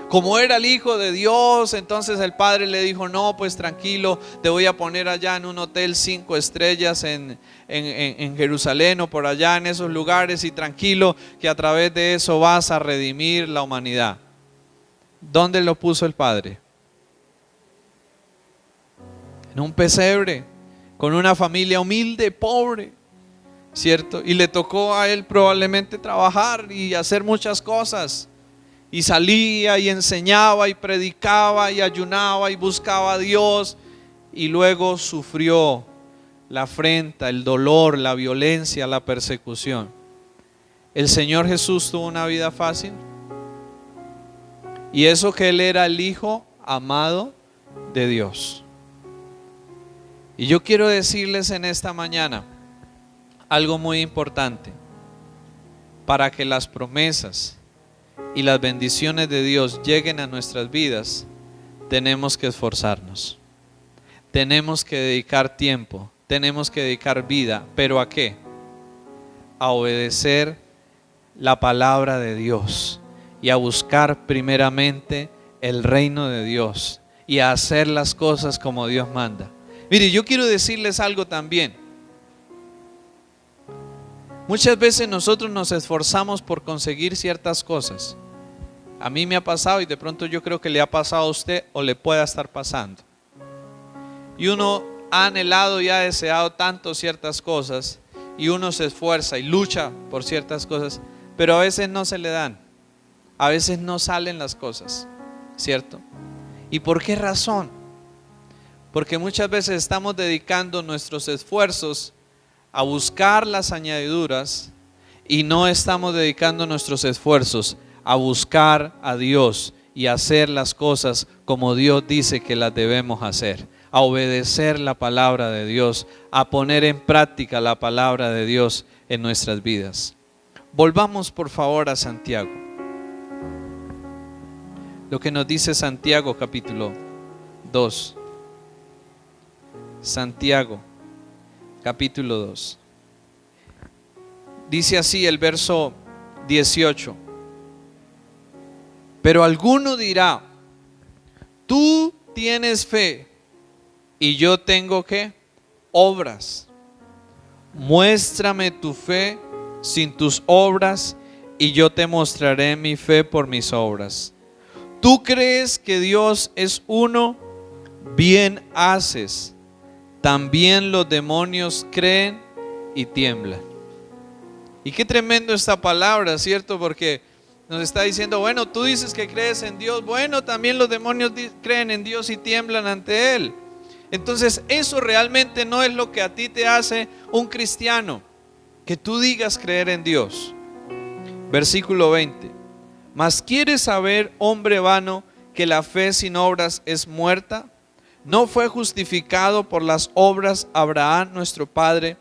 [SPEAKER 1] Como era el Hijo de Dios, entonces el Padre le dijo: no, pues tranquilo, te voy a poner allá en un hotel 5 estrellas en Jerusalén o por allá en esos lugares, y tranquilo que a través de eso vas a redimir la humanidad. ¿Dónde lo puso el Padre? En un pesebre, con una familia humilde, pobre, ¿cierto? Y le tocó a él probablemente trabajar y hacer muchas cosas. Y salía y enseñaba y predicaba y ayunaba y buscaba a Dios. Y luego sufrió la afrenta, el dolor, la violencia, la persecución. ¿El Señor Jesús tuvo una vida fácil? Y eso que Él era el Hijo amado de Dios. Y yo quiero decirles en esta mañana algo muy importante. Para que las promesas y las bendiciones de Dios lleguen a nuestras vidas, tenemos que esforzarnos, tenemos que dedicar tiempo, tenemos que dedicar vida. ¿Pero a qué? A obedecer la palabra de Dios y a buscar primeramente el reino de Dios y a hacer las cosas como Dios manda. Mire, yo quiero decirles algo también. Muchas veces nosotros nos esforzamos por conseguir ciertas cosas. A mí me ha pasado, y de pronto yo creo que le ha pasado a usted o le pueda estar pasando. Y uno ha anhelado y ha deseado tanto ciertas cosas, y uno se esfuerza y lucha por ciertas cosas, pero a veces no se le dan, a veces no salen las cosas, ¿cierto? ¿Y por qué razón? Porque muchas veces estamos dedicando nuestros esfuerzos a buscar las añadiduras y no estamos dedicando nuestros esfuerzos a buscar a Dios y a hacer las cosas como Dios dice que las debemos hacer, a obedecer la palabra de Dios, a poner en práctica la palabra de Dios en nuestras vidas. Volvamos por favor a Santiago. Lo que nos dice Santiago capítulo 2. Santiago capítulo 2. Dice así el verso 18. Pero alguno dirá: tú tienes fe y yo tengo ¿qué? Obras. Muéstrame tu fe sin tus obras y yo te mostraré mi fe por mis obras. Tú crees que Dios es uno, bien haces. También los demonios creen y tiemblan. Y qué tremendo esta palabra, ¿cierto? Porque nos está diciendo, bueno, tú dices que crees en Dios, bueno, también los demonios creen en Dios y tiemblan ante Él. Entonces eso realmente no es lo que a ti te hace un cristiano, que tú digas creer en Dios. Versículo 20. Mas ¿quieres saber, hombre vano, que la fe sin obras es muerta? ¿No fue justificado por las obras Abraham nuestro padre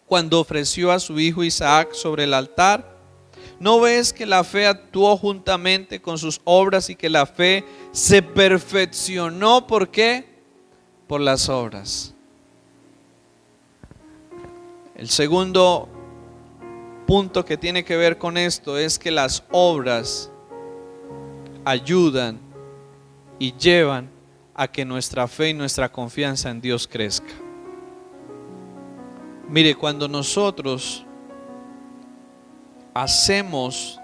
[SPEAKER 1] cuando ofreció a su hijo Isaac sobre el altar? ¿No ves que la fe actuó juntamente con sus obras y que la fe se perfeccionó? ¿Por qué? Por las obras. El segundo punto que tiene que ver con esto es que las obras ayudan y llevan a que nuestra fe y nuestra confianza en Dios crezca. Mire, cuando nosotros hacemos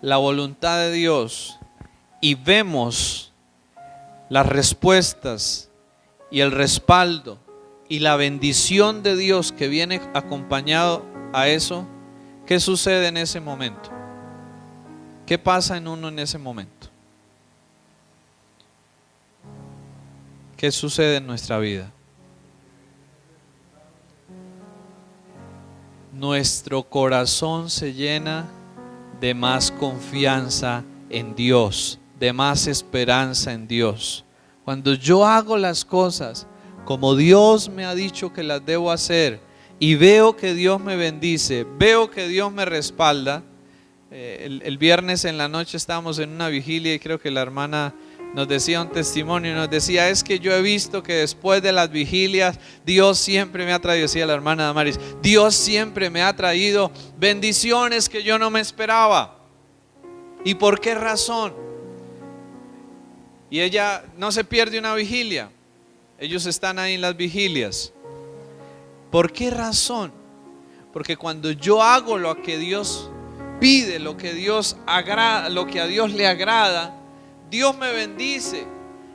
[SPEAKER 1] la voluntad de Dios y vemos las respuestas y el respaldo y la bendición de Dios que viene acompañado a eso, ¿qué sucede en ese momento? ¿Qué pasa en uno en ese momento? ¿Qué sucede en nuestra vida? Nuestro corazón se llena de más confianza en Dios, de más esperanza en Dios. Cuando yo hago las cosas como Dios me ha dicho que las debo hacer y veo que Dios me bendice, veo que Dios me respalda. El viernes en la noche estábamos en una vigilia y creo que la hermana nos decía un testimonio, nos decía, es que yo he visto que después de las vigilias Dios siempre me ha traído, decía la hermana Damaris, Dios siempre me ha traído bendiciones que yo no me esperaba. ¿Y por qué razón? Y ella no se pierde una vigilia, ellos están ahí en las vigilias. ¿Por qué razón? Porque cuando yo hago lo que Dios pide, lo que Dios agrada, lo que a Dios le agrada, Dios me bendice.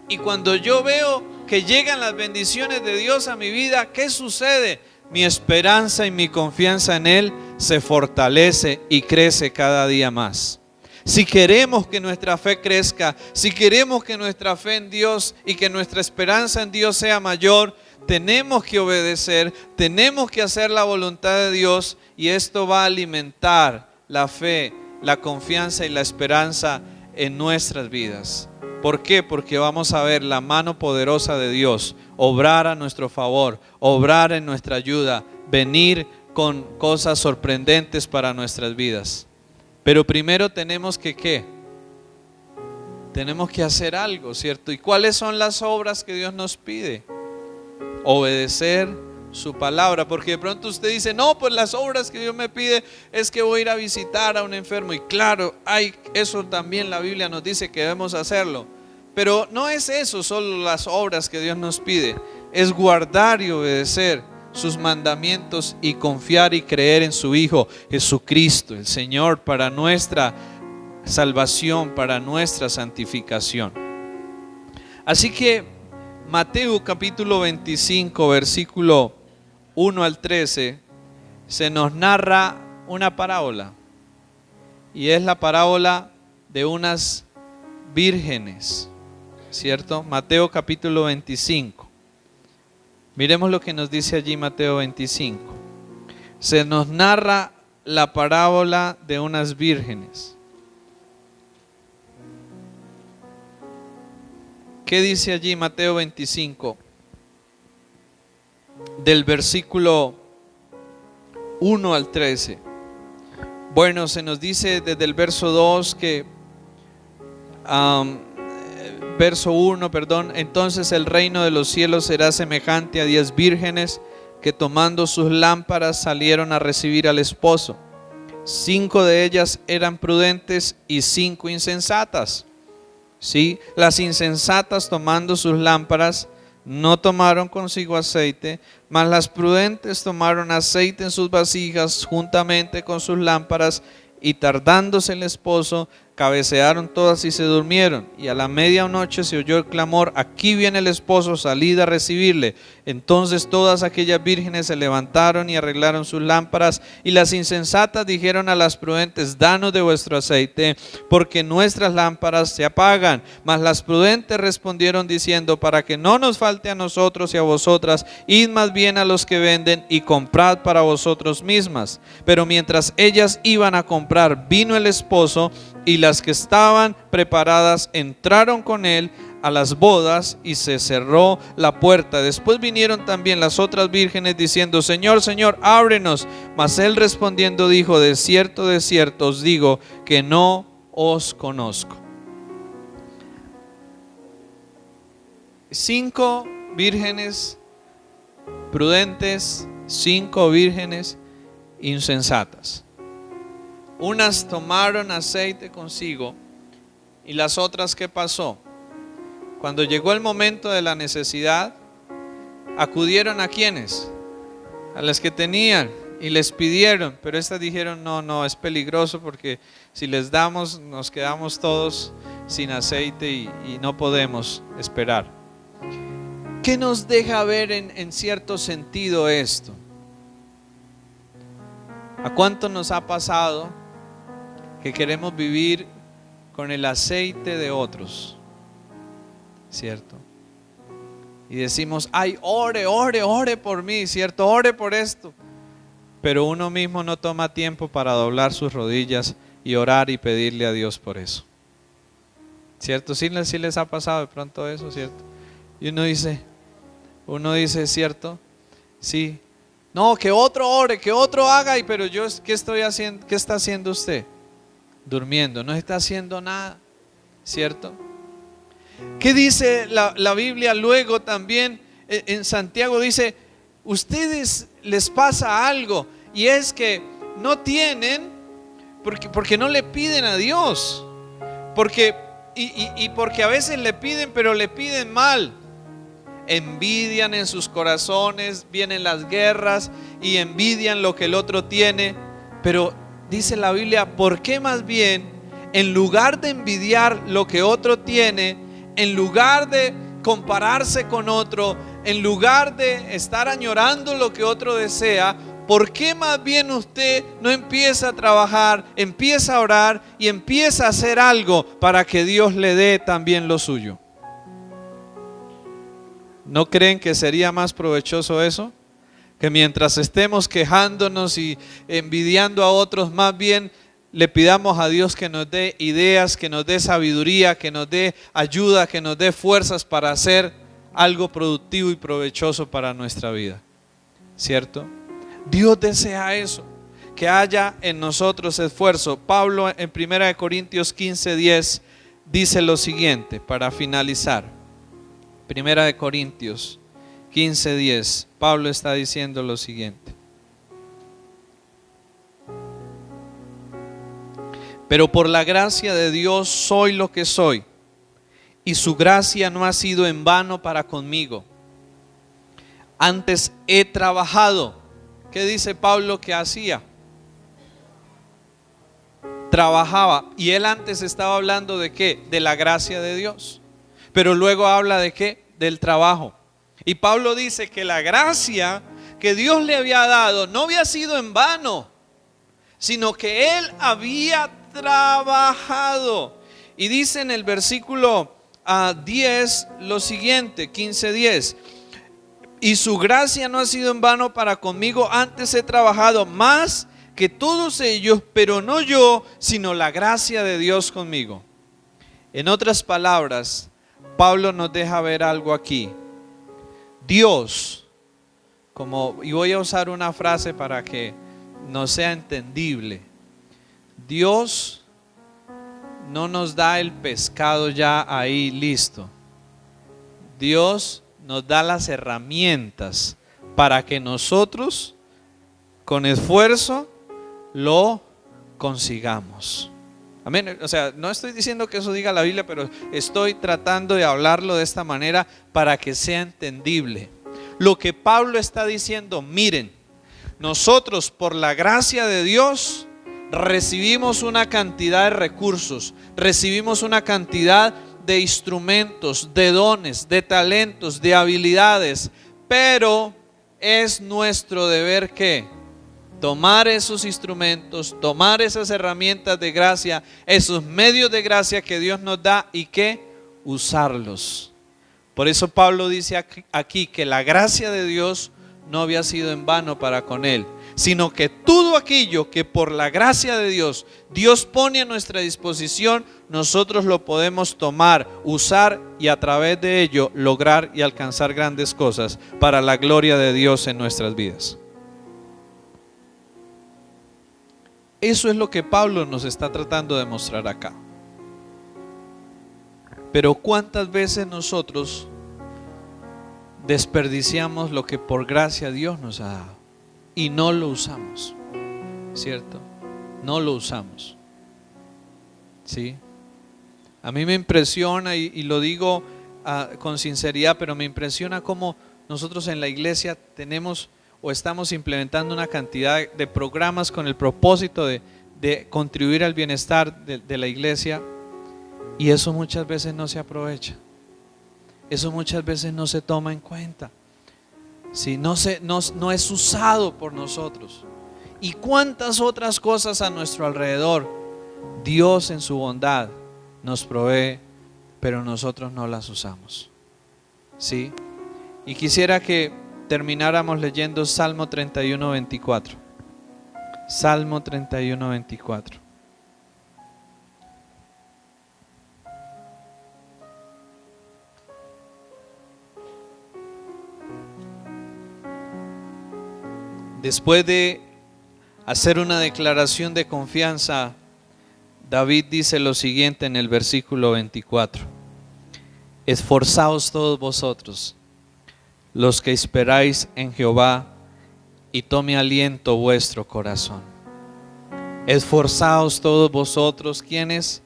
[SPEAKER 1] Y cuando yo veo que llegan las bendiciones de Dios a mi vida, ¿qué sucede? Mi esperanza y mi confianza en Él se fortalece y crece cada día más. Si queremos que nuestra fe crezca, si queremos que nuestra fe en Dios y que nuestra esperanza en Dios sea mayor, tenemos que obedecer, tenemos que hacer la voluntad de Dios, y esto va a alimentar la fe, la confianza y la esperanza en nuestras vidas. ¿Por qué? Porque vamos a ver la mano poderosa de Dios obrar a nuestro favor, obrar en nuestra ayuda, venir con cosas sorprendentes para nuestras vidas. Pero primero tenemos que ¿qué? Tenemos que hacer algo, ¿cierto? ¿Y cuáles son las obras que Dios nos pide? Obedecer su palabra, porque de pronto usted dice, no, pues las obras que Dios me pide es que voy a ir a visitar a un enfermo, y claro, eso también la Biblia nos dice que debemos hacerlo, pero no es eso solo las obras que Dios nos pide, es guardar y obedecer sus mandamientos y confiar y creer en su Hijo Jesucristo, el Señor, para nuestra salvación, para nuestra santificación. Así que Mateo capítulo 25, versículo 1 al 13, se nos narra una parábola, y es la parábola de unas vírgenes, ¿cierto? Mateo capítulo 25. Miremos lo que nos dice allí Mateo 25. Se nos narra la parábola de unas vírgenes. ¿Qué dice allí Mateo 25? Del versículo 1 al 13. Bueno, se nos dice desde el verso 2 que verso 1, perdón, entonces el reino de los cielos será semejante a 10 vírgenes que tomando sus lámparas salieron a recibir al esposo. 5 de ellas eran prudentes y 5 insensatas. ¿sí? Las insensatas, tomando sus lámparas, no tomaron consigo aceite, mas las prudentes tomaron aceite en sus vasijas juntamente con sus lámparas, y tardándose el esposo, cabecearon todas y se durmieron. Y a la medianoche se oyó el clamor: aquí viene el esposo, salid a recibirle. Entonces todas aquellas vírgenes se levantaron y arreglaron sus lámparas. Y las insensatas dijeron a las prudentes: danos de vuestro aceite, porque nuestras lámparas se apagan. Mas las prudentes respondieron diciendo: para que no nos falte a nosotros y a vosotras, id más bien a los que venden y comprad para vosotros mismas. Pero mientras ellas iban a comprar, vino el esposo, y las que estaban preparadas entraron con él a las bodas, y se cerró la puerta. Después vinieron también las otras vírgenes diciendo: Señor, Señor, ábrenos. Mas él respondiendo dijo: de cierto os digo que no os conozco. 5 vírgenes prudentes, 5 vírgenes insensatas. Unas tomaron aceite consigo, y las otras, ¿qué pasó? Cuando llegó el momento de la necesidad, acudieron ¿a quiénes? A las que tenían y les pidieron, pero estas dijeron: no, es peligroso, porque si les damos nos quedamos todos sin aceite y no podemos esperar. ¿Qué nos deja ver en cierto sentido esto? ¿A cuánto nos ha pasado que queremos vivir con el aceite de otros? ¿Cierto? Y decimos: ay, ore por mí, ¿cierto? Ore por esto. Pero uno mismo no toma tiempo para doblar sus rodillas y orar y pedirle a Dios por eso. ¿Cierto? Sí les ha pasado de pronto eso, ¿cierto? Y uno dice, ¿cierto? Sí. No, que otro ore, que otro haga, pero yo, ¿qué estoy haciendo? ¿Qué está haciendo usted? Durmiendo, no está haciendo nada, ¿cierto? ¿Qué dice la Biblia luego también en Santiago? Dice: ustedes les pasa algo, y es que no tienen porque no le piden a Dios, porque a veces le piden, pero le piden mal. Envidian en sus corazones, vienen las guerras y envidian lo que el otro tiene. Pero dice la Biblia: ¿por qué más bien, en lugar de envidiar lo que otro tiene, en lugar de compararse con otro, en lugar de estar añorando lo que otro desea, por qué más bien usted no empieza a trabajar, empieza a orar y empieza a hacer algo para que Dios le dé también lo suyo? ¿No creen que sería más provechoso eso? Que mientras estemos quejándonos y envidiando a otros, más bien le pidamos a Dios que nos dé ideas, que nos dé sabiduría, que nos dé ayuda, que nos dé fuerzas para hacer algo productivo y provechoso para nuestra vida. ¿Cierto? Dios desea eso, que haya en nosotros esfuerzo. Pablo en 1 Corintios 15:10 dice lo siguiente para finalizar. 1 Corintios 15:10, Pablo está diciendo lo siguiente: pero por la gracia de Dios soy lo que soy, y su gracia no ha sido en vano para conmigo. Antes he trabajado. ¿Qué dice Pablo que hacía? Trabajaba. Y él antes estaba hablando de ¿qué? De la gracia de Dios. Pero luego habla de ¿qué? Del trabajo. Y Pablo dice que la gracia que Dios le había dado no había sido en vano, sino que él había trabajado. Y dice en el versículo 10 lo siguiente, 15:10: y su gracia no ha sido en vano para conmigo, antes he trabajado más que todos ellos, pero no yo, sino la gracia de Dios conmigo. En otras palabras, Pablo nos deja ver algo aquí. Dios, y voy a usar una frase para que nos sea entendible, Dios no nos da el pescado ya ahí listo. Dios nos da las herramientas para que nosotros con esfuerzo lo consigamos. Amén. O sea, no estoy diciendo que eso diga la Biblia, pero estoy tratando de hablarlo de esta manera para que sea entendible. Lo que Pablo está diciendo, miren, nosotros por la gracia de Dios recibimos una cantidad de recursos, recibimos una cantidad de instrumentos, de dones, de talentos, de habilidades, pero es nuestro deber que tomar esos instrumentos, tomar esas herramientas de gracia, esos medios de gracia que Dios nos da y que usarlos. Por eso Pablo dice aquí que la gracia de Dios no había sido en vano para con él, sino que todo aquello que por la gracia de Dios, Dios pone a nuestra disposición, nosotros lo podemos tomar, usar y a través de ello lograr y alcanzar grandes cosas para la gloria de Dios en nuestras vidas. Eso es lo que Pablo nos está tratando de mostrar acá. Pero ¿cuántas veces nosotros desperdiciamos lo que por gracia Dios nos ha dado y no lo usamos? ¿Cierto? No lo usamos. ¿Sí? A mí me impresiona y lo digo con sinceridad, pero me impresiona cómo nosotros en la iglesia tenemos o estamos implementando una cantidad de programas con el propósito de contribuir al bienestar de la iglesia, y eso muchas veces no se aprovecha, eso muchas veces no se toma en cuenta, ¿sí? No es usado por nosotros. Y cuántas otras cosas a nuestro alrededor Dios en su bondad nos provee, pero nosotros no las usamos, ¿sí? Y quisiera que termináramos leyendo Salmo 31, 24. Salmo 31, 24. Después de hacer una declaración de confianza, David dice lo siguiente en el versículo 24: esforzaos todos vosotros, los que esperáis en Jehová, y tome aliento vuestro corazón. Esforzaos todos vosotros, ¿quiénes?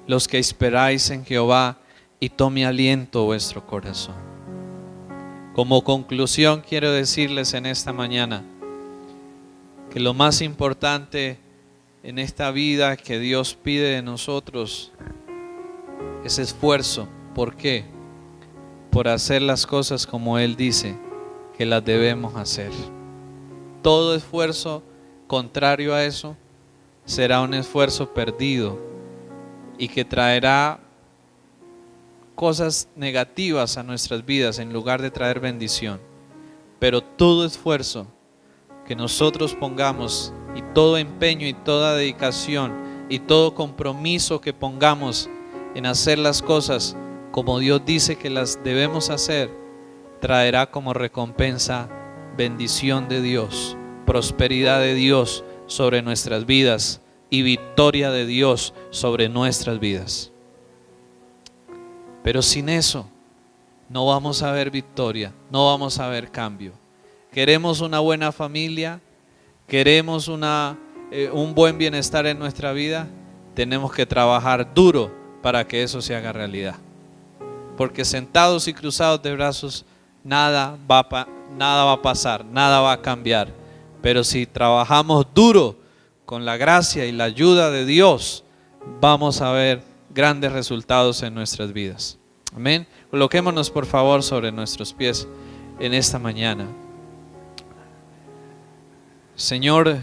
[SPEAKER 1] Los que esperáis en Jehová, y tome aliento vuestro corazón. Como conclusión, quiero decirles en esta mañana que lo más importante en esta vida que Dios pide de nosotros es esfuerzo. ¿Por qué? Por hacer las cosas como Él dice que las debemos hacer. Todo esfuerzo contrario a eso será un esfuerzo perdido y que traerá cosas negativas a nuestras vidas en lugar de traer bendición. Pero todo esfuerzo que nosotros pongamos, y todo empeño y toda dedicación y todo compromiso que pongamos en hacer las cosas como Dios dice que las debemos hacer, traerá como recompensa bendición de Dios, prosperidad de Dios sobre nuestras vidas y victoria de Dios sobre nuestras vidas. Pero sin eso no vamos a ver victoria, no vamos a ver cambio. Queremos una buena familia, queremos un buen bienestar en nuestra vida, tenemos que trabajar duro para que eso se haga realidad. Porque sentados y cruzados de brazos nada va a pasar, nada va a cambiar. Pero si trabajamos duro con la gracia y la ayuda de Dios, vamos a ver grandes resultados en nuestras vidas. Amén. Coloquémonos por favor sobre nuestros pies en esta mañana. Señor,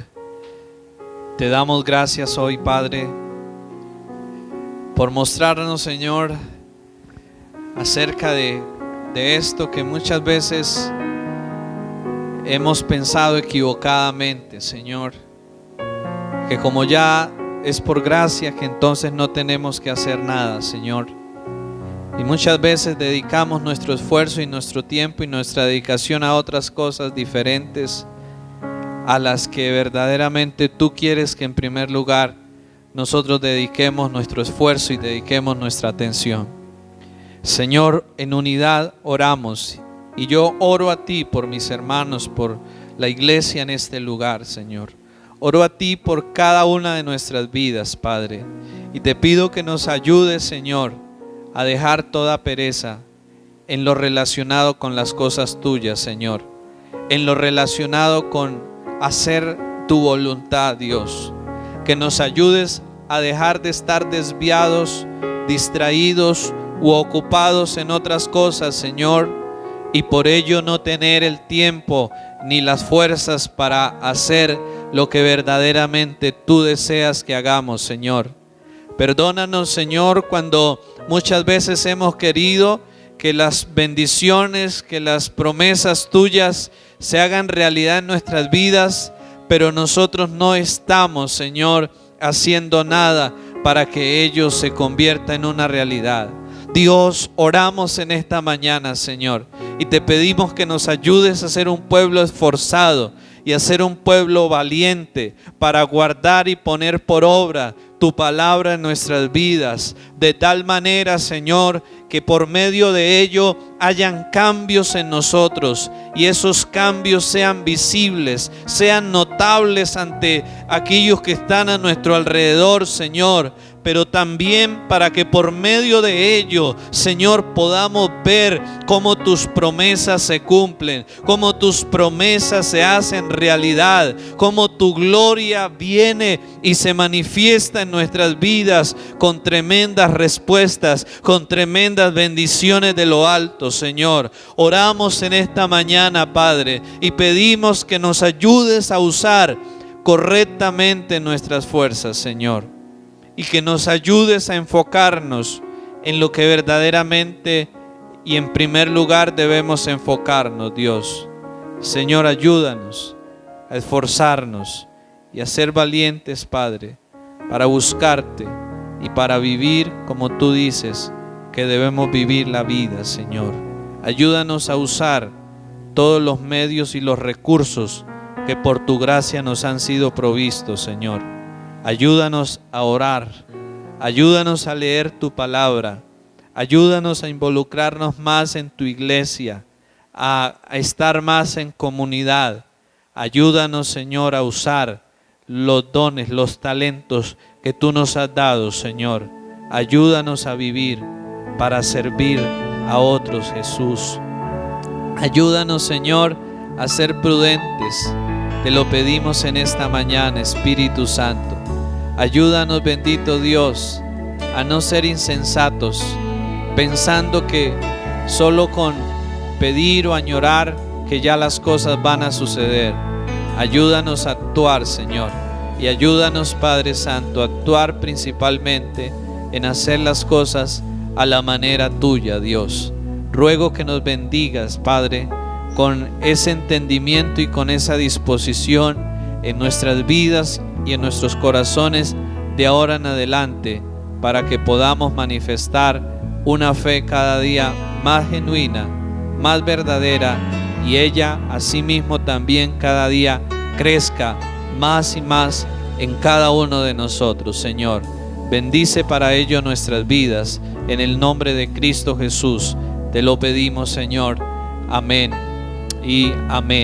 [SPEAKER 1] te damos gracias hoy, Padre, por mostrarnos, Señor, acerca de esto que muchas veces hemos pensado equivocadamente, Señor, que como ya es por gracia, que entonces no tenemos que hacer nada, Señor. Y muchas veces dedicamos nuestro esfuerzo y nuestro tiempo y nuestra dedicación a otras cosas diferentes a las que verdaderamente tú quieres que en primer lugar nosotros dediquemos nuestro esfuerzo y dediquemos nuestra atención. Señor, en unidad oramos, y yo oro a ti por mis hermanos, por la iglesia en este lugar, Señor. Oro a ti por cada una de nuestras vidas, Padre, Y te pido que nos ayudes, Señor, a dejar toda pereza en lo relacionado con las cosas tuyas, Señor, en lo relacionado con hacer tu voluntad, Dios. Que nos ayudes a dejar de estar desviados, distraídos u ocupados en otras cosas, Señor, y por ello no tener el tiempo ni las fuerzas para hacer lo que verdaderamente tú deseas que hagamos, Señor. Perdónanos, Señor, cuando muchas veces hemos querido que las bendiciones, que las promesas tuyas se hagan realidad en nuestras vidas, pero nosotros no estamos, Señor, haciendo nada para que ello se convierta en una realidad. Dios, oramos en esta mañana, Señor, y te pedimos que nos ayudes a ser un pueblo esforzado y a ser un pueblo valiente para guardar y poner por obra tu palabra en nuestras vidas, de tal manera, Señor, que por medio de ello hayan cambios en nosotros y esos cambios sean visibles, sean notables ante aquellos que están a nuestro alrededor, Señor, pero también para que por medio de ello, Señor, podamos ver cómo tus promesas se cumplen, cómo tus promesas se hacen realidad, cómo tu gloria viene y se manifiesta en nuestras vidas con tremendas respuestas, con tremendas bendiciones de lo alto, Señor. Oramos en esta mañana, Padre, y pedimos que nos ayudes a usar correctamente nuestras fuerzas, Señor, y que nos ayudes a enfocarnos en lo que verdaderamente y en primer lugar debemos enfocarnos, Dios. Señor, ayúdanos a esforzarnos y a ser valientes, Padre, para buscarte y para vivir como tú dices que debemos vivir la vida, Señor. Ayúdanos a usar todos los medios y los recursos que por tu gracia nos han sido provistos, Señor. Ayúdanos a orar, ayúdanos a leer tu palabra, ayúdanos a involucrarnos más en tu iglesia, a estar más en comunidad. Ayúdanos, Señor, a usar los dones, los talentos que tú nos has dado, Señor. Ayúdanos a vivir para servir a otros, Jesús. Ayúdanos, Señor, a ser prudentes. Te lo pedimos en esta mañana, Espíritu Santo. Ayúdanos, bendito Dios, a no ser insensatos, pensando que solo con pedir o añorar que ya las cosas van a suceder. Ayúdanos a actuar, Señor, y ayúdanos, Padre Santo, a actuar principalmente en hacer las cosas a la manera tuya, Dios. Ruego que nos bendigas, Padre, con ese entendimiento y con esa disposición en nuestras vidas y en nuestros corazones de ahora en adelante, para que podamos manifestar una fe cada día más genuina, más verdadera, y ella asimismo también cada día crezca más y más en cada uno de nosotros, Señor. Bendice para ello nuestras vidas, en el nombre de Cristo Jesús te lo pedimos, Señor. Amén y amén.